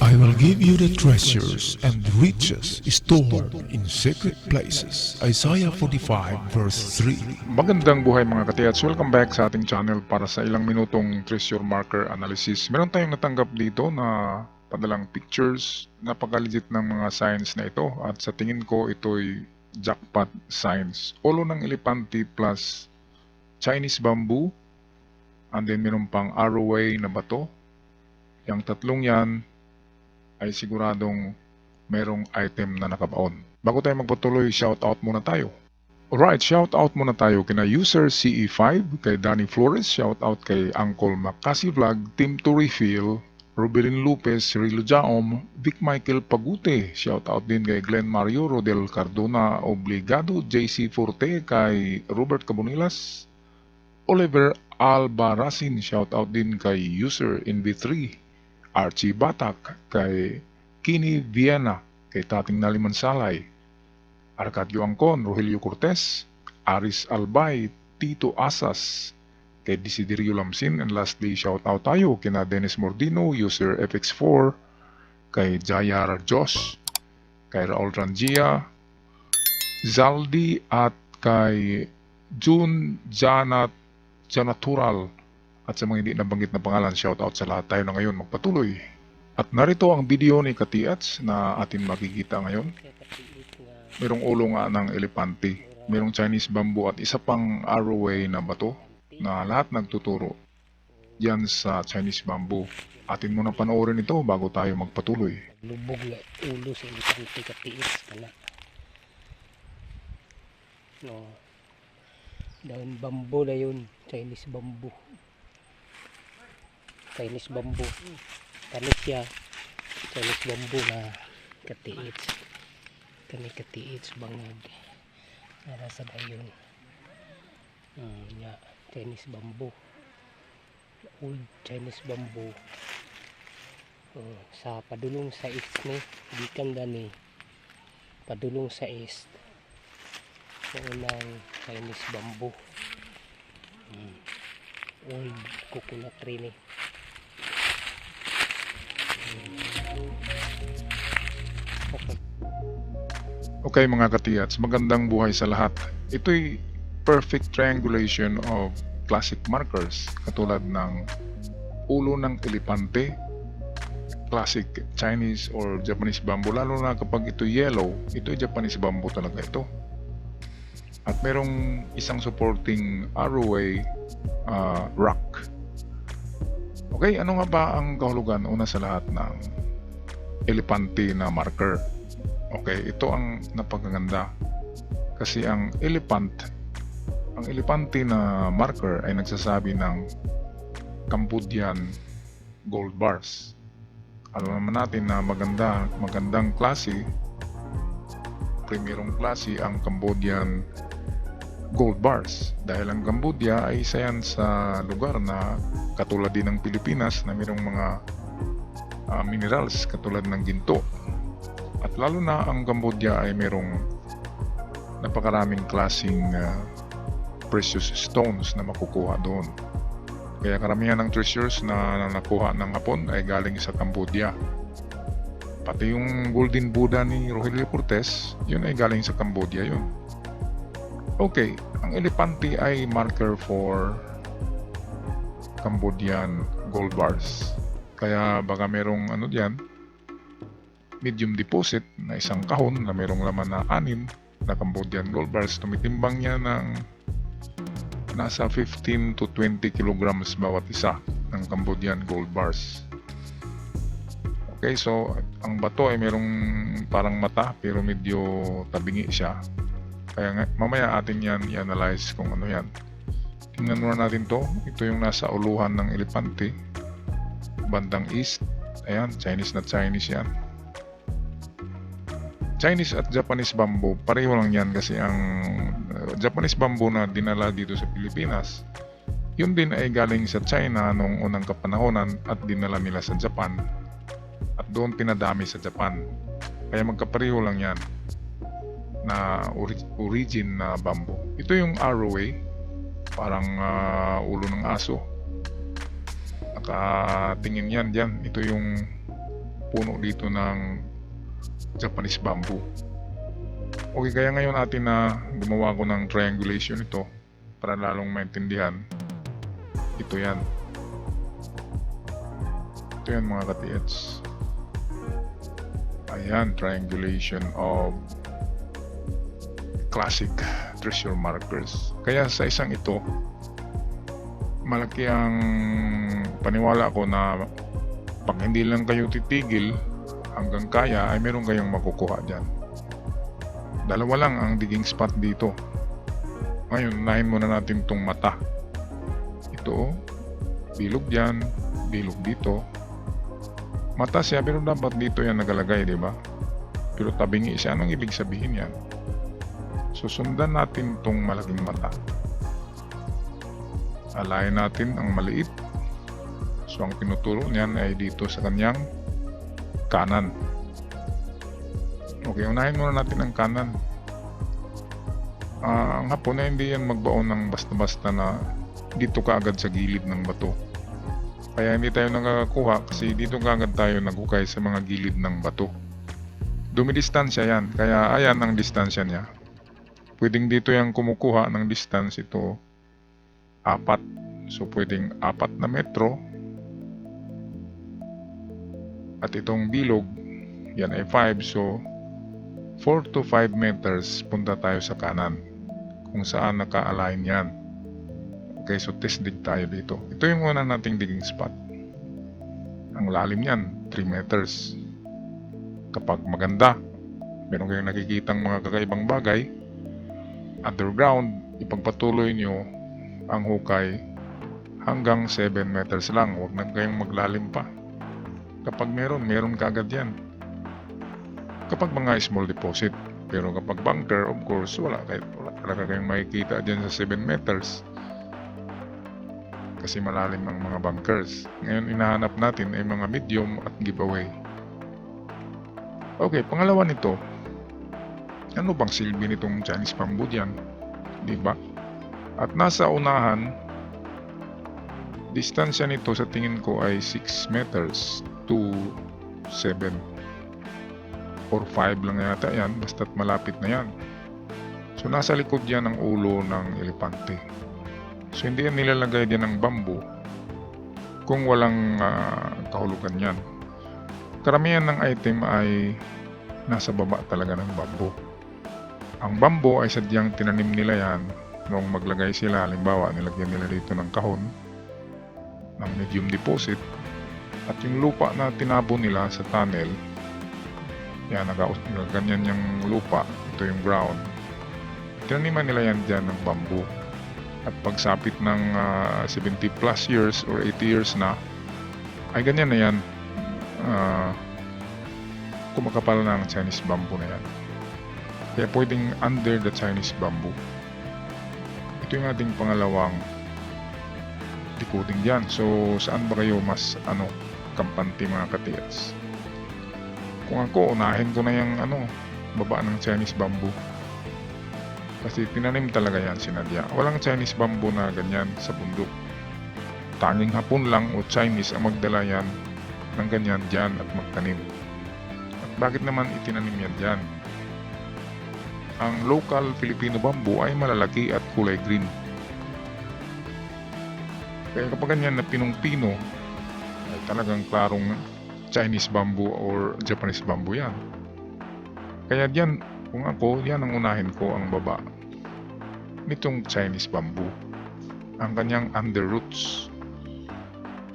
I will give you the treasures and riches stored in secret places. Isaiah 45 verse 3. Magandang buhay mga katiyats. Welcome back sa ating channel para sa ilang minutong treasure marker analysis. Meron tayong natanggap dito na padalang pictures. Napaka-legit ng mga signs na ito at sa tingin ko ito'y jackpot signs. Ulo ng elepante plus Chinese bamboo and then meron pang arrowway na bato. Yang tatlong yan ay siguradong merong item na nakabaon. Bago tayo magpatuloy, shoutout muna tayo. Alright, shoutout muna tayo kina user CE5, kay Danny Flores, shoutout kay Uncle Makasi Vlog, Team to Refill, Rubelin Lopez, Cirilo Jaom, Vic Michael Pagute, shoutout din kay Glenn Mario, Rodel Cardona Obligado, JC Forte, kay Robert Cabonilas, Oliver Albarasin, shoutout din kay user NB3, Archie Batak, kay Kini Viena, kay Tating Naliman Salay, Arcadio Angkon, Rogelio Cortez, Aris Albay, Tito Asas, kay Desiderio Lamsin, and lastly shoutout tayo kina Dennis Mordino, user FX4, kay Jayar Josh, kay Raul Rangia, Zaldi at kay June Janatural. At sa mga hindi nabanggit na pangalan, shoutout sa lahat. Tayo na ngayon magpatuloy. At narito ang video ni Katiats na atin makikita ngayon. Merong ulo nga ng elepante, merong Chinese bamboo at isa pang arrowway na bato na lahat nagtuturo yan sa Chinese bamboo. Atin muna panoorin ito bago tayo magpatuloy. Lubog na ulo sa elepante katiis kana. No. Daun bamboo na yun, Chinese bamboo. Chinese bamboo. Tanis siya. Chinese bamboo na katiits. Kani katiits bangag. Nara sa dayon. Ya, Chinese bamboo. Old Chinese bamboo. Sa padulong sa east ni, gikan dani. Padulong sa east. Unang Chinese bamboo. Old coconut tree ni. Okay mga katiyats, magandang buhay sa lahat. Ito'y perfect triangulation of classic markers katulad ng ulo ng elepante, classic Chinese or Japanese bamboo, lalo na kapag ito yellow, ito'y Japanese bamboo talaga ito. At merong isang supporting arrowway rock. Okay, ano nga ba ang kahulugan una sa lahat ng elepante na marker? Okay, ito ang napakaganda kasi ang elepante na marker ay nagsasabi ng Cambodian gold bars. Alam naman natin na magandang klase, primerong klase ang Cambodian gold bars dahil ang Cambodia ay isa yan sa lugar na katulad din ng Pilipinas na mayroong mga minerals katulad ng ginto. At lalo na ang Cambodia ay mayroong napakaraming klaseng precious stones na makukuha doon. Kaya karamihan ng treasures na nakuha ng Hapon ay galing sa Cambodia. Pati yung Golden Buddha ni Rogelio Cortez, yun ay galing sa Cambodia yun. Okay, ang elepante ay marker for Cambodian gold bars. Kaya baka merong ano diyan, medium deposit na isang kahon na merong laman na 6 na Cambodian gold bars. Tumitimbang niya ng nasa 15 to 20 kilograms bawat isa ng Cambodian gold bars. Okay, so ang bato ay merong parang mata pero medyo tabingi siya. Kaya nga, mamaya atin yan i-analyze kung ano yan. Tingnan muna natin to. Ito yung nasa uluhan ng elepante. Bandang east. Ayan, Chinese na Chinese yan. Chinese at Japanese bamboo, pareho lang yan kasi ang Japanese bamboo na dinala dito sa Pilipinas, yun din ay galing sa China noong unang kapanahonan at dinala nila sa Japan at doon pinadami sa Japan. Kaya magkapareho lang yan na origin na bamboo. Ito yung arrowway, parang ulo ng aso. nakatingin yan dyan. Ito yung puno dito ng Japanese bamboo. Okay, kaya ngayon atin na gumawa ko ng triangulation ito para lalong maintindihan. Ito yan. Ito yan mga ka-TH. Ayan, triangulation of classic treasure markers. Kaya sa isang ito, malaki ang paniwala ko na pag hindi lang kayo titigil hanggang kaya ay meron kayong makukuha dyan. Dalawa lang ang digging spot dito. Ngayon, unahin muna natin itong mata. Ito, bilog dyan, bilog dito. Mata siya, pero dapat dito yan nagalagay, di ba? Pero tabingi siya, anong ibig sabihin yan? Susundan natin itong malaking mata. Alayin natin ang maliit. So, ang tinuturo niyan ay dito sa kanyang kanan. Okay, unahin muna natin ang kanan. Ang hapon na hindi yan magbaon ng basta-basta na dito kaagad sa gilid ng bato. Kaya hindi tayo nakakuha kasi dito kaagad tayo naghukay sa mga gilid ng bato. Dumidistansya yan, kaya ayan ang distansya niya. Pwedeng dito yung kumukuha ng distance ito 4. So pwedeng 4 na metro. At itong bilog, yan ay 5. So 4 to 5 meters punta tayo sa kanan kung saan naka-align yan. Okay, so test dig tayo dito. Ito yung una nating digging spot. Ang lalim yan, 3 meters. Kapag maganda, meron kayong nakikitang mga kakaibang bagay, underground, ipagpatuloy nyo ang hukay hanggang 7 meters lang. Huwag na kayong maglalim pa. Kapag meron kaagad yan. Kapag mga small deposit. Pero kapag bunker, of course, wala talaga kayong makikita dyan sa 7 meters. Kasi malalim ang mga bunkers. Ngayon, inahanap natin ay mga medium at giveaway. Okay, pangalawa nito. Ano bang silbi nitong Chinese bamboo dyan? Diba? At nasa unahan, distansya nito sa tingin ko ay 6 meters to 7 or 5 lang yata yan, basta't malapit na yan. So nasa likod yan ang ulo ng elepante. So hindi yan nilalagay din ng bamboo kung walang kahulugan yan. Karamihan ng item ay nasa baba talaga ng bamboo. Ang bamboo ay sadyang tinanim nila yan nung maglagay sila. Halimbawa, nilagyan nila dito ng kahon ng medium deposit. At yung lupa na tinabo nila sa tunnel, yan, ganyan yung lupa, ito yung ground. Tinaniman nila yan dyan ng bamboo. At pagsapit ng 70 plus years or 80 years na, ay ganyan na yan. Kumakapal na ang Chinese bamboo na yan. Kaya pwedeng under the Chinese bamboo. Ito yung ating pangalawang decoding dyan. So, saan ba kayo mas kampante mga ka-TH? Kung ako, unahin ko na yung baba ng Chinese bamboo. Kasi tinanim talaga yan sinadya. Walang Chinese bamboo na ganyan sa bundok. Tanging Hapon lang o Chinese ang magdala yan ng ganyan dyan at magtanim. At bakit naman itinanim yan dyan? Ang local Filipino bamboo ay malalaki at kulay green. Kaya kapag ganyan na pinong-pino, ay talagang klarong Chinese bamboo or Japanese bamboo yan. Kaya diyan, kung ako, yan ang unahin ko ang baba nitong Chinese bamboo. Ang kanyang under roots.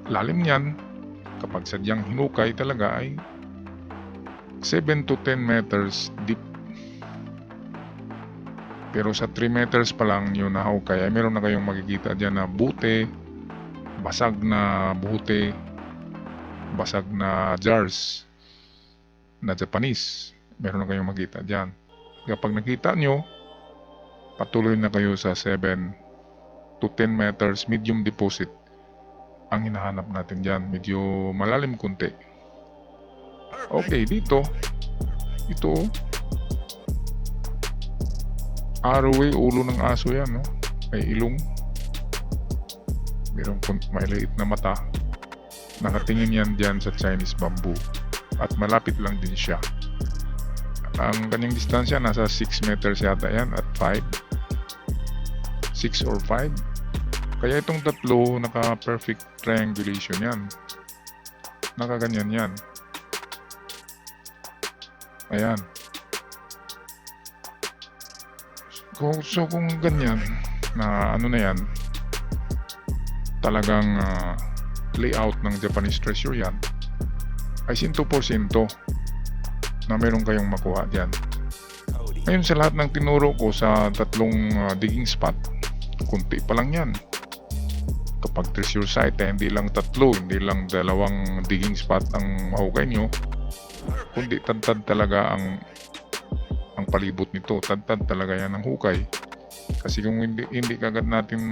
Lalim niyan, kapag sadyang hinukay talaga ay 7 to 10 meters deep. Pero sa 3 meters pa lang yun nahukay ay meron na kayong makikita dyan na bute, basag na bute, basag na jars na Japanese. Meron na kayong makita dyan. Kapag nakita nyo, patuloy na kayo sa 7 to 10 meters medium deposit. Ang hinahanap natin dyan, medyo malalim kunti. Okay, dito, ito, arroway, ulo ng aso yan, no? May ilong, mayroong maliit na mata. Nakatingin yan dyan sa Chinese bamboo at malapit lang din siya. Ang kanyang distansya nasa 6 meters yata yan at 5. 6 or 5. Kaya itong tatlo naka perfect triangulation yan. Nakaganyan yan. Ayan. So kung ganyan na ano na yan, talagang layout ng Japanese treasure yan, ay 100% na meron kayong makuha dyan. Ngayon sa lahat ng tinuro ko sa tatlong digging spot, kunti pa lang yan. Kapag treasure site, hindi lang tatlo, hindi lang 2 digging spot ang mahukay nyo, kundi tad-tad talaga ang palibot nito. Tad-tad talaga yan ang hukay. Kasi kung hindi kagad natin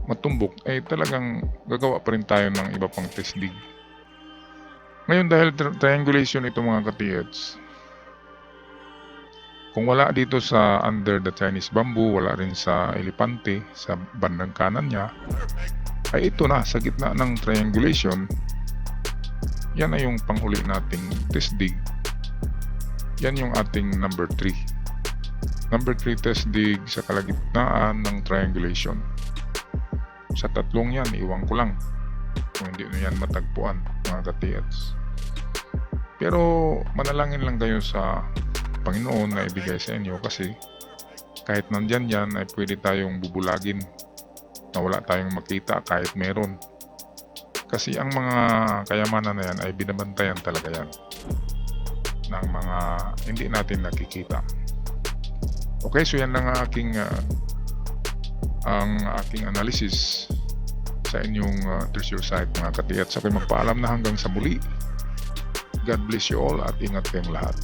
matumbok, ay talagang gagawa pa rin tayo ng iba pang test dig. Ngayon dahil triangulation ito mga ka-TH, kung wala dito sa under the Chinese bamboo, wala rin sa elepante sa bandang kanan niya, ay ito na sa gitna ng triangulation. Yan na yung panghuli nating test dig. Yan yung ating number 3. Number 3 test dig sa kalagitnaan ng triangulation. Sa tatlong yan, iwan ko lang kung hindi nyo yan matagpuan mga ka-TH. Pero manalangin lang kayo sa Panginoon na ibigay sa inyo, kasi kahit nandyan yan ay pwede tayong bubulagin na wala tayong makita kahit meron. Kasi ang mga kayamanan na yan ay binabantayan talaga yan ng mga hindi natin nakikita. Okay, so yan lang ang aking analysis sa inyong treasure site mga ka-TH. So ako'y magpaalam na hanggang sa muli. God bless you all at ingat kayong lahat.